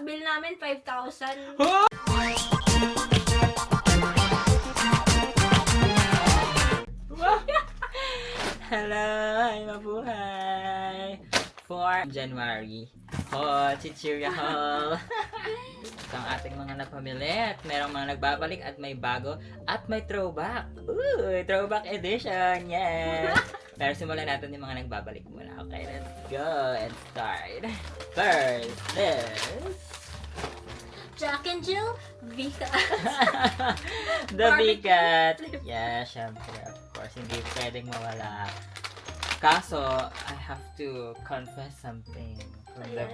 bill namin 5,000. Hello! Ay, mabuhay! For January, Chichirya Hall! Ito ang ating mga napamili at merong mga nagbabalik at may bago at may throwback. Ooh, throwback edition! Yes! Pero simulan natin yung mga nagbabalik muna. Okay, let's go and start. First is Jack and Jill, Vika. the Bigat. Yeah, syempre, of course, hindi pwedeng mawala. Kaso, I have to confess something from the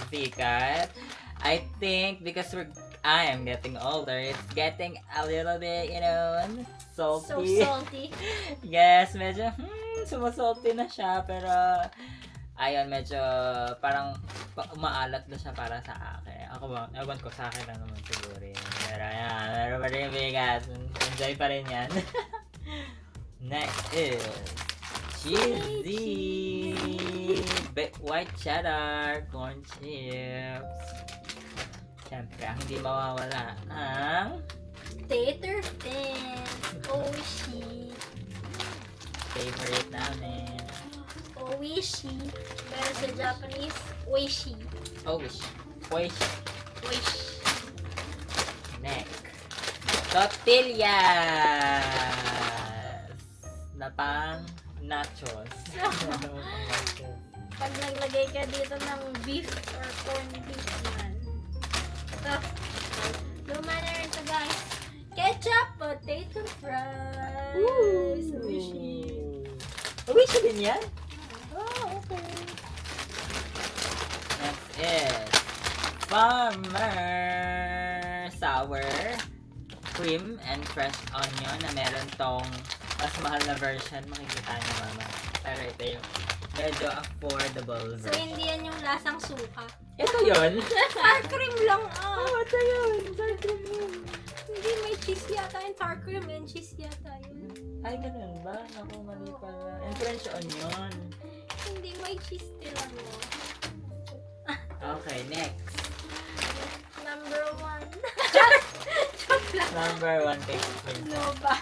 Bigat. I think because I am getting older, it's getting a little bit, So salty. salty. Yes, medyo, sumusalty na siya, pero, ayun, medyo, parang, umaalat na siya para sa akin. Ako ba, ewan ko sa akin lang naman siguro yun. Pero, ayan, meron pa rin yung bigat. Enjoy pa rin yan. Next is, cheesy! White cheddar, corn chips. Siyempre, ang hindi mawawala ang Tater Fins. Oishi. favorite namin. Oishi. Pero sa Japanese, Oishi. Wish. Wish. Oishi. Next. Tortillas! Na pang nachos. Pag naglagay ka dito ng beef or corned beef man. Ito. Luma na rin ito, guys. Ketchup, potato fries. Oishi. Wish din yan? Oh, okay. Next is Farmer Sour Cream and Fresh Onion na meron tong mas mahal na version. Makikita niyo mama. Pero ito yung medyo affordable So, version. hindi yan yung lasang suka. Ito yun? Sour cream lang, Ito yun. Sour cream yun. Hindi, may cheese yata yung sour cream and cheese yata yun. Ay, ganun ba? Naku, mali pala. And French onion. Hindi, may cheese din ano. Okay, next. Number 1. Number 1 cake. Nova.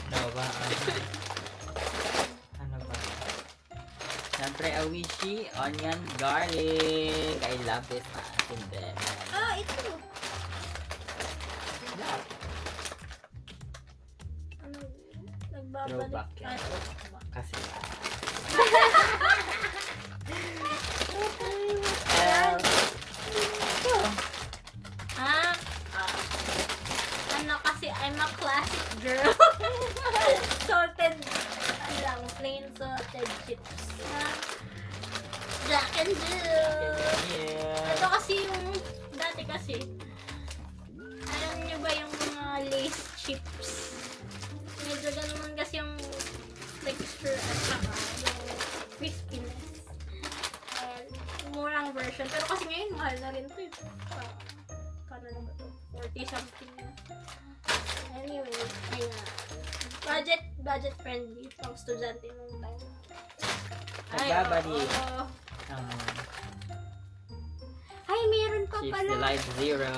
Nova. Ano ba? Siyempre, Awishi, onion, garlic. I love this asin din. Ito. Yeah. Ano? Nagbabalik. Throwback yan. Kasi. And, Ano kasi, I'm a classic girl. Salted, ano lang, plain salted chips. Jack and Jill. yeah. Ito kasi yung, dati kasi, alam niyo ba yung mga Lay's chips? Medyo ganun kasi yung texture at saka yung crispiness. Murang version. Pero kasi ngayon, mahal na rin ito eh. Kano na ba ito? 40 something na. Anyway, ayun. Budget friendly. Pang estudyante nung time. Nagbabalik. oo. Ang Ay, meron pa Chips pala. Delight Zero.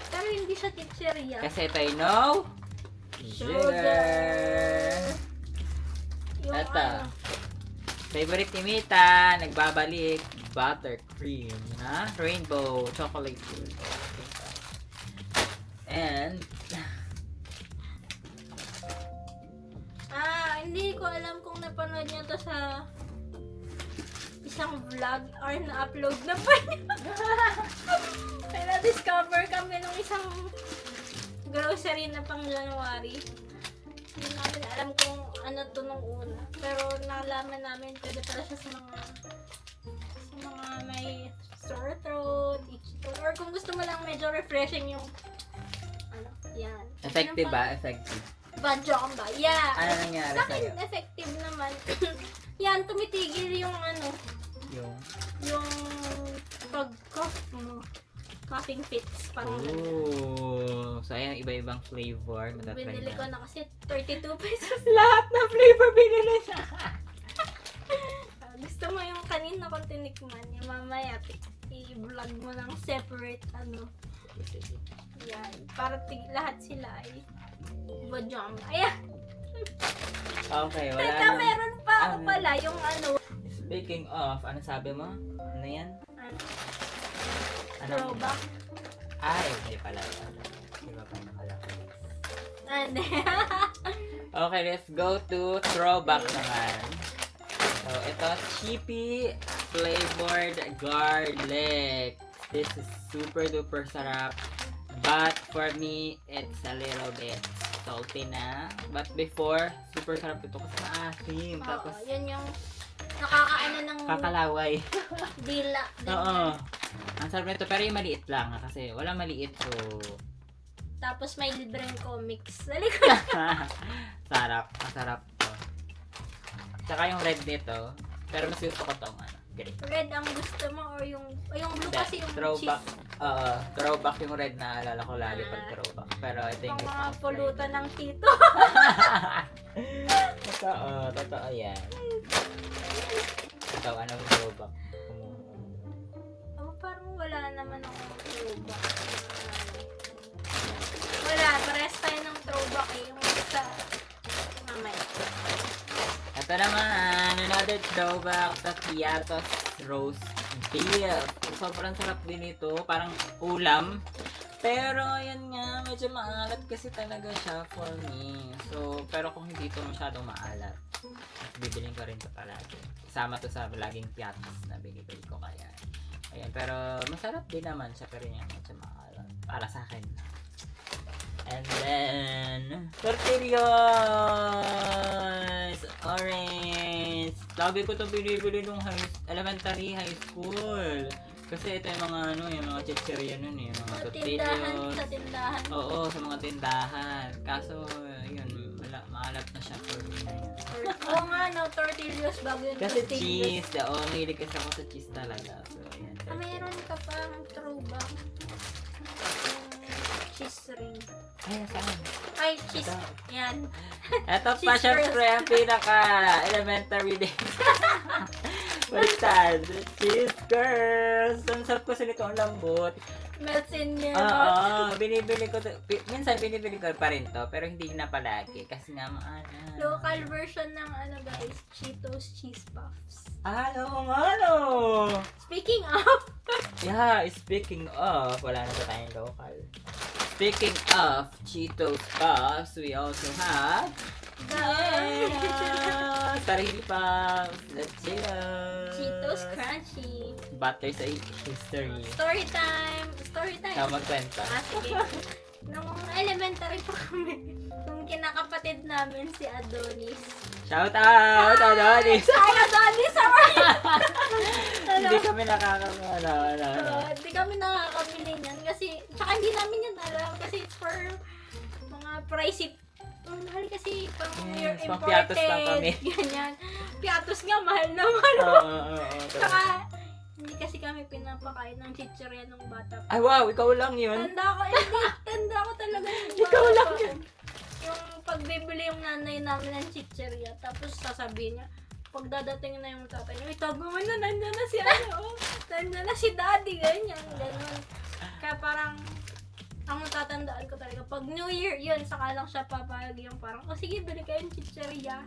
Pero hindi siya pizzeria. Kasi ito ay no sugar. Yung Ito. ano, Favorite ni Mita, nagbabalik, buttercream na rainbow chocolate food. And hindi ko alam kung napanood niyo to sa isang vlog or na-upload na pa niya. Kaya na-discover kami nung isang grocery na pang January. Hindi namin alam kung ano to nung una. Pero nalaman namin pwede pala siya sa mga may sore throat, itchy throat, or kung gusto mo lang medyo refreshing yung ano, yan. effective ba? Effective. Badjamba, yeah. Ano nangyari Sa akin, sa'yo? effective naman. Yan, tumitigil yung ano, yung pag-cough mo. Coughing fits, parang ganun. Ooh. So, ayan, iba-ibang flavor. Matatry Binili ko na. na kasi 32 pesos. Lahat na flavor binili niya. Gusto mo yung kanina kong tinikman niya. Mamaya, i-vlog mo ng separate, Sige. yan. Para lahat sila ay bajam. Ayan! Okay, wala Teka, na. meron pa ako Ano? pala, yung Speaking of, ano sabi mo? Ano yan? Ano? throwback. Ay, hindi pala. Iba pa nakalaki. Ano? Okay, let's go to throwback naman. So, ito, Chippy flavored garlic. This is super duper sarap. But for me, it's a little bit salty na. But before, super sarap ito kasi maasim. Tapos, Oo, yun yung nakakaano ng kakalaway. dila. Oo. Ang sarap nito, pero yung maliit lang. Kasi wala maliit, so... Tapos may libreng comics. Dali ko. Sarap. Masarap to. Tsaka yung red nito, pero mas gusto ko tong green. Red ang gusto mo or yung blue Hindi, kasi yung throwback. cheese. Throwback yung red na alala ko lagi pag throwback. Pero ito yung Ang gusto mga ko. pulutan ng tito. Totoo yan. Ito, anong throwback? Oh, parang wala naman akong throwback. Wala, pares tayo ng throwback eh. Yung sa mamaya. Ito naman, another throwback sa Piatos roast beef. Sobrang sarap din ito, parang ulam. Pero yan nga, medyo maalat kasi talaga siya for me. So, pero kung hindi ito masyadong maalat, bibiling ko rin ito palagi. Isama to sa laging Piatos na binibili ko kaya. Ayan, pero masarap din naman siya, pero yan medyo maalat. Para sa akin. And then, tortillas! Orange! Lagi ko ito binibili nung elementary high school. Kasi ito yung mga yung mga chichirya nun eh. Mga Sa tortillas. tindahan. Oo, sa mga tindahan. Kaso, yun, maalat na siya for me na yun. Oo nga, no, tortillas bago yung Kasi tortillas. cheese, mahilig kasi ako sa cheese talaga. So, yan. Meron ka pa ang throwback. Yung cheese ring. Ay, nasaan? Ay, cheese. Ito. Yan. Ito pa Cheese syempre curls. ang pinaka-elementary days. Baliktad. Cheese curls. Ang sarap kasi nito, ang lambot. Melts in your Oo, mouth. binibili ko. Minsan binibili ko pa rin to, pero hindi na palagi. Kasi nga maalat. Local version ng guys, Cheetos Cheese Puffs. Ano? Speaking of, Yeah, speaking of, wala na sa tayong local. Speaking of Cheetos Puffs, we also have Sarili Puffs, the Cheetos. Cheetos Crunchy. Butter sa history. Story time. Ikaw magkwenta. Sige. Nung elementary pa kami, nung kinakapatid namin si Adonis. Shout out, Adonis! Hi, Adonis! Sorry! Hindi kami nakakawala. Hindi kami nakakabili niyan kasi, tsaka hindi namin yan alam kasi it's for mga pricey. Mahal kasi pang Yes, pang imported. piatos lang kami. Ganyan. Piatos nga, mahal na mahal. Oo. Tsaka, hindi kasi kami pinapakain ng chichirya nung bata pa. Ay, wow, ikaw lang yun. Tanda ko talaga yung Ikaw bata lang pa yun. ako. Yung pagbibili yung nanay namin ng chichirya, tapos sasabihin niya, pag dadating na yung tatay niya, itago mo na, nandiyan na si nandiyan na si daddy, ganyan, ganun. Kaya parang, ang natatandaan ko talaga, pag New Year, yun, saka lang siya papayag yung parang, sige, bili kayong chichirya.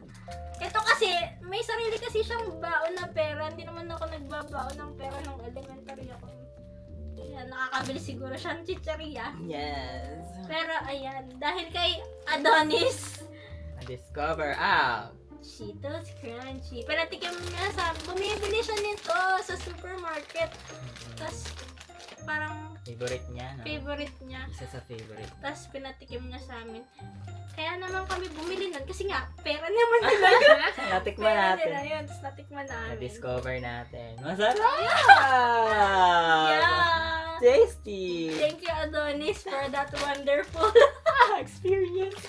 Ito kasi, may sarili kasi siyang baon na pera, hindi naman ako nagbabaon ng pera ng elementary ako. Yan, nakakabili siguro siyang chichirya. Yes. Pero ayan, dahil kay Adonis, Discover out. Cheetos Crunchy. Pinatikim niya bumibili siya nito sa supermarket. Tapos, parang Favorite niya, no? favorite niya. Isa sa favorite. Tapos, pinatikim niya sa amin. Kaya naman kami bumili nun. Kasi nga, pera naman talaga. Natikman Pera natin. nila yun. Tapos, natikman namin. Na-discover natin. Masarap! Yeah! Tasty! Thank you, Adonis, for that wonderful Experience!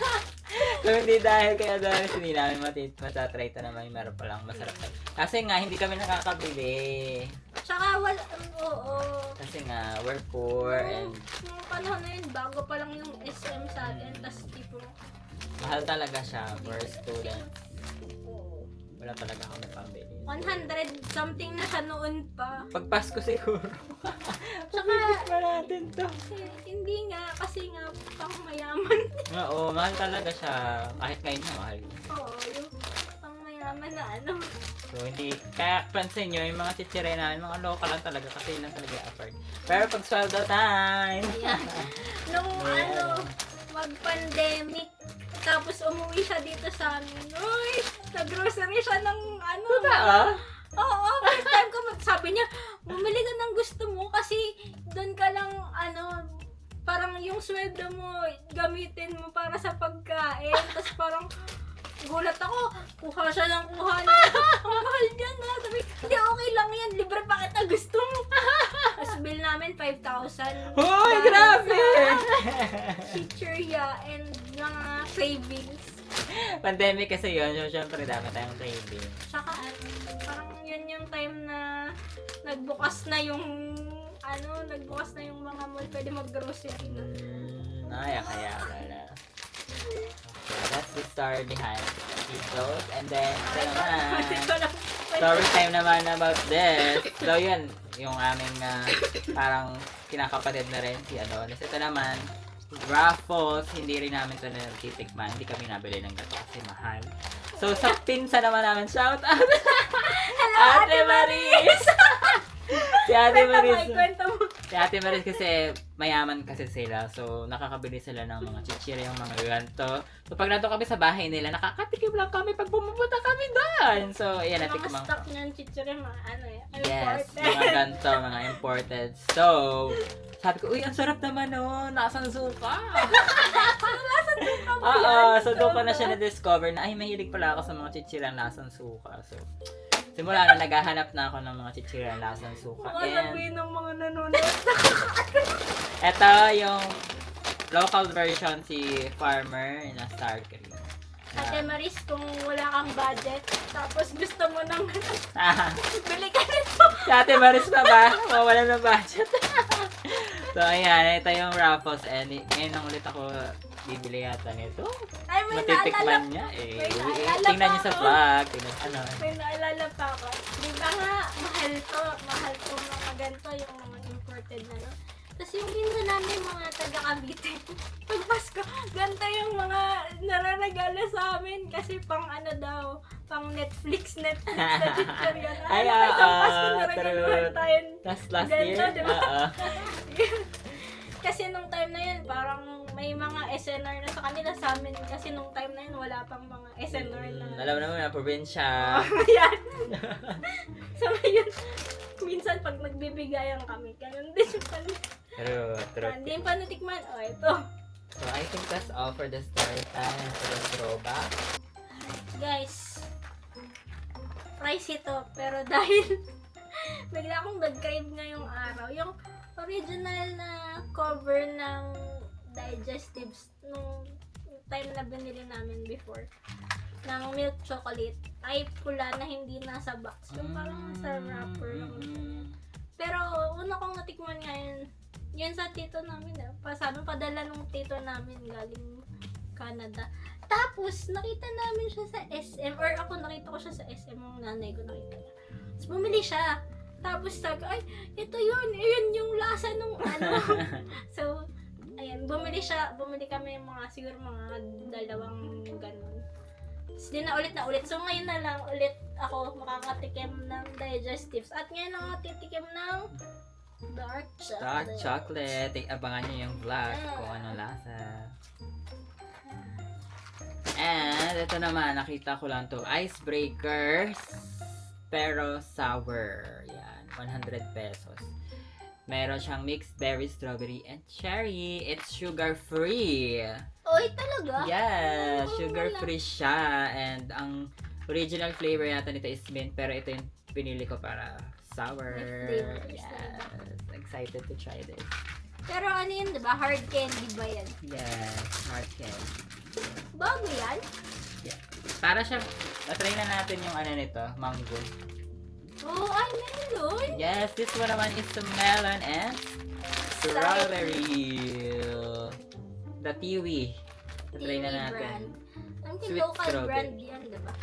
Kung hindi dahil kay Adonis, hindi namin matatry ito naman yung meron palang masarap. Kasi nga, hindi kami nakakabili. Tsaka, oo. Kasi nga, we're poor and Nung panahon na yun, bago pa lang yung SM sa atin. Tapos, tipo, mahal talaga siya for student. oo. Wala talaga kami pambili. 100 something na siya noon pa. Pag Pasko siguro. Tsaka, Pa natin to. hindi nga, kasi nga, pang mayaman. Oo, mahal talaga siya. Kahit ngayon na mahal. Oo, yung pang mayaman na ano. So, hindi, kaya pansin nyo, yung mga chichire namin, mga local lang talaga kasi yun lang talaga afford. Pero pag sweldo time! Ayan. Nung ano, mag-pandemic, tapos umuwi siya dito sa amin. Uy, nag-grocery siya ng ano. Totoo? Oo, first time ko sabi niya, bumili ka ng gusto mo kasi doon ka lang, ano, parang yung sweldo mo, gamitin mo para sa pagkain. Tapos parang, gulat ako, kuha siya ng kuha na. Ang mahal dyan na. Sabi, hindi, okay lang yan. Libre pa kita, gusto mo. Tapos bill namin 5,000. Hoy, grabe! Chichirya and mga cravings. Pandemic kasi yun, so syempre dami tayong craving. Tsaka parang yun yung time na nagbukas na yung nagbukas na yung mga mall, pwede mag-grocery na. Kaya pala. Okay, that's the story behind Tito's. And then, ito naman. Story time naman about this. So yun, yung aming parang kinakapatid na rin si Adonis. Ito naman, Raffles, hindi rin namin ito natitikman. Hindi kami nabili ng gato kasi mahal. So sa pinsa naman namin, shout out! Hello, Ate Maris! Si Ate Maris. Kwento mo. Si Ate Maris kasi mayaman kasi sila. So nakakabili sila ng mga chichiri, yung mga ganto. So pag nato kami sa bahay nila, nakakatikim lang kami pag pumupunta kami doon. So ayan, Mga natikman stock niyan, chichirya, mga ano Yes, imported. mga ganto, mga imported. So, sabi ko, uy, ang sarap naman no, nasang suka. Oo, so doon ko na siya na-discover na, ay, mahilig pala ako sa mga chichirang lasang suka. So, simula na naghahanap na ako ng mga chichirang lasang suka. Mga And, sabihin ng mga nanonood. eto yung local version si Farmer na Star Cream. Ate Maris, kung wala kang budget, tapos gusto mo nang Ah, bili ka nito. si Ate Maris na ba? Mawala ng budget. So, ayan, ito yung Raffles. And ngayon lang ulit ako bibili yata nito. Ay, may Matitikman naalala. niya eh. May naalala Tingnan pa niyo sa ako. vlog. Tingnan, ano. May naalala pa ako. Di ba nga, mahal to mga ganito, yung mga imported na, no? Tapos yung pinsa namin mga taga-Cavite, pag Pasko, ganito yung mga nararagala sa amin kasi pang ano daw, pang Netflix na chichirya na. Ay, Alam mo, isang Pasko true. naragaluhan tayo. Last Ganito, year? di ba? Oo. Kasi nung time na yun, parang may mga SNR na sa kanila, sa amin kasi nung time na yun, wala pang mga SNR na. Alam mo naman na probinsya. Yan. So ngayon, minsan pag nagbibigayan kami, ganun din yung True. hindi yung panatikman. O, ito. So, I think that's all for the story time for the throwback. Guys, price ito, pero dahil bigla akong nag-crave ngayong araw, yung original na cover ng digestives nung time na binili namin before ng milk chocolate ay pula na hindi nasa box. Yung parang sa wrapper lang. Pero una kong natikman ngayon, yun sa tito namin. Sabi, padala nung tito namin galing Canada. Tapos, nakita namin siya sa SM, or ako nakita ko siya sa SM, yung nanay ko nakita niya. Tapos bumili siya. Tapos sabi, ay, ito yun, yung lasa nung ano. So, ayan, bumili kami siguro mga 2 ganun. Tapos di na ulit. So, ngayon na lang ulit ako makakatikim ng digestives. At ngayon ako titikim ng dark Chocolate. Abangan niyo yung vlog kung ano lasa. And ito naman, nakita ko lang to, icebreakers pero sour. Yan, 100 pesos. Meron siyang mixed berry, strawberry, and cherry. It's sugar-free. Oy, talaga? Yeah, Oh, sugar-free siya. And ang original flavor yata nito is mint, pero ito yung pinili ko para sour. May flavor, Yes, excited to try this. Pero ano yun, diba? Hard candy ba yan? Yes, hard candy. Bago yan? Para siya, na-try na natin yung ano nito, mango. Oh, ay, melon! Yes, this one naman is the melon and strawberry. The Tiwi. Na-try na Tiwi natin. brand. Ang Sweet local strawberry. brand yan, diba?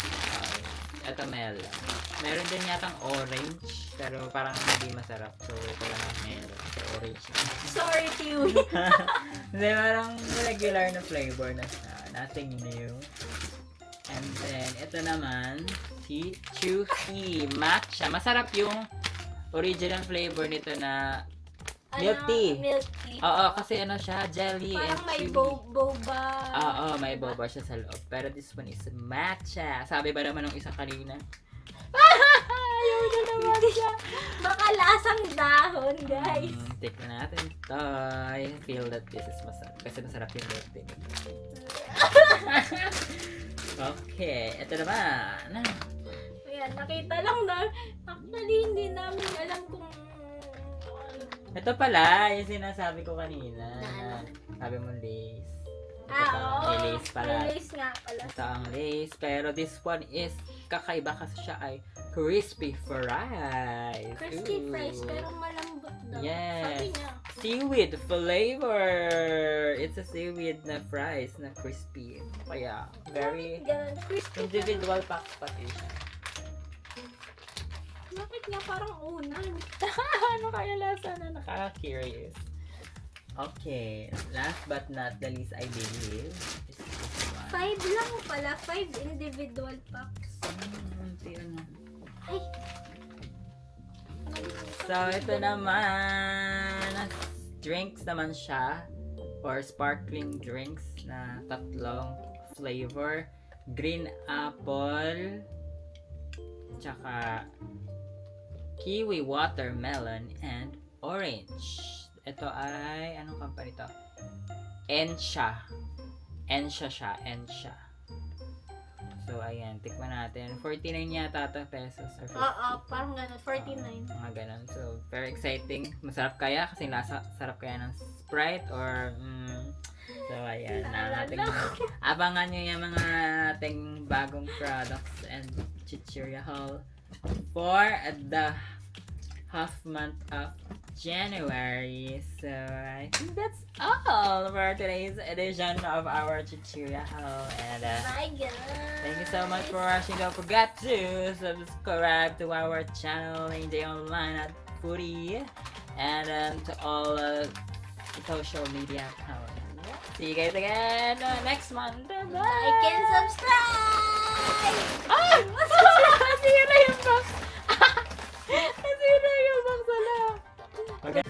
Ito melon. Meron din yatang orange, pero parang hindi masarap. So, ito lang ang melon. So, orange. Sorry, Chewy. Hindi, parang regular na flavor na siya. Nothing new. And then, ito naman, si Chuhi Matcha. Masarap yung original flavor nito na milk tea. Milk tea. Oo, kasi ano siya, jelly Parang and may chewy. boba. Oo, may boba siya sa loob. Pero this one is matcha. Sabi ba naman ng isa kanina? Ayaw na naman siya. Baka lasang dahon, guys. Tikman natin to. I feel that this is masarap. Kasi masarap yung milk tea. Okay, ito naman. Ayan, nakita lang na. Actually, hindi namin alam kung Ito pala, yung sinasabi ko kanina. Na ano? Sabi mo lace. oo. May lace pala. May lace nga pala. Ito ang lace. Pero this one is kakaiba kasi siya ay crispy fries. Crispy Ooh. fries, pero malambot daw. Yes. Sabi niya. Seaweed flavor. It's a seaweed na fries na crispy. Kaya, very Ganun, crispy. individual packs pati siya. Bakit nga parang unan? Ano kaya lasa na nakaka-curious? Okay, last but not the least, I believe, is this one. 5 lang pala. 5 individual packs. Ano? Ay. So, ito naman, drinks naman siya, or sparkling drinks na tatlong flavor. Green apple, tsaka kiwi watermelon, and orange. Ito ay, anong company to? Ensha. Ensha siya, Ensha. So, ayan, tikman natin. 49 yata ito pesos. Or 50. Oo, parang ganun. 49. Mga ganun. So, very exciting. Masarap kaya? Kasi lasa, sarap kaya ng Sprite or so, ayan. Abangan nyo yung mga ating bagong products and Chichirya Haul for the half month of January. So, I think that's all for today's edition of our Chichirya Haul. And, My God. thank you so much for watching. Don't forget to subscribe to our channel, AJ Online at Foodie, and to all social media accounts. See you guys again next month. Bye! Like and subscribe! Ay! Nasira na yung box! Nasira na yung box. Wala. Okay.